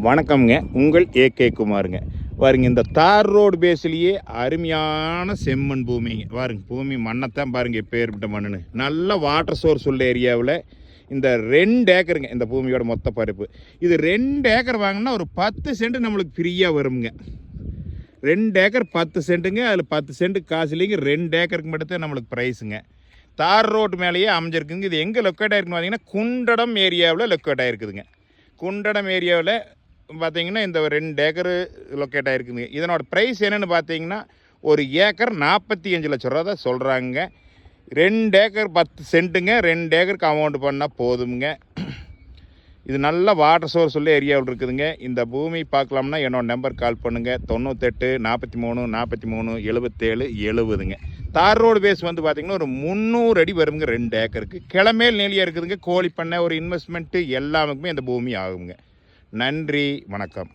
வணக்கம்ங்க. உங்கள் ஏகே குமாருங்க. பாருங்க, இந்த தார் ரோடு பேஸ்லேயே அருமையான செம்மண் பூமிங்க. பாருங்க, பூமி மண்ணைத்தான் பாருங்க இப்போ ஏற்பட்ட மண்ணுன்னு. நல்ல வாட்டர் சோர்ஸ் உள்ள ஏரியாவில் இந்த 2 ஏக்கருங்க இந்த பூமியோட மொத்த பரப்பு. இது 2 ஏக்கர் வாங்கினா ஒரு 10 சென்ட் நம்மளுக்கு ஃப்ரீயாக வருங்க. 2 ஏக்கர் 10 சென்ட்டுங்க. அதில் 10 சென்ட் காசு இல்லைங்க. 2 ஏக்கருக்கு மட்டும்தான் நம்மளுக்கு ப்ரைஸுங்க. தார் ரோடு மேலேயே அமைஞ்சிருக்குங்க. இது எங்கே லொக்கேட் ஆகிருக்குன்னு பார்த்தீங்கன்னா குண்டடம் ஏரியாவில் லொக்கேட் ஆகிருக்குதுங்க. குண்டடம் ஏரியாவில் பார்த்தீங்கன்னா இந்த 2 ஏக்கர் லொக்கேட் ஆகிருக்குதுங்க. இதனோட ப்ரைஸ் என்னென்னு பார்த்தீங்கன்னா ஒரு ஏக்கர் 45 லட்ச ரூபா தான் சொல்கிறாங்க. 2 ஏக்கர் 10 சென்ட்டுங்க. 2 ஏக்கருக்கு அமௌண்ட் பண்ணால் போதுங்க. இது நல்ல வாட்டர் சோர்ஸ் உள்ள ஏரியாவில் இருக்குதுங்க. இந்த பூமி பார்க்கலாம்னா என்னோட நம்பர் கால் பண்ணுங்கள். 98 43 43 77 70ங்க. தார் ரோடு பேஸ் வந்து பார்த்திங்கன்னா ஒரு 300 அடி வருங்க 2 ஏக்கருக்கு. கிளமேல் நேலியாக இருக்குதுங்க. கோழி பண்ணை, ஒரு இன்வெஸ்ட்மெண்ட்டு எல்லாமுக்குமே இந்த பூமி ஆகுங்க. நன்றி, வணக்கம்.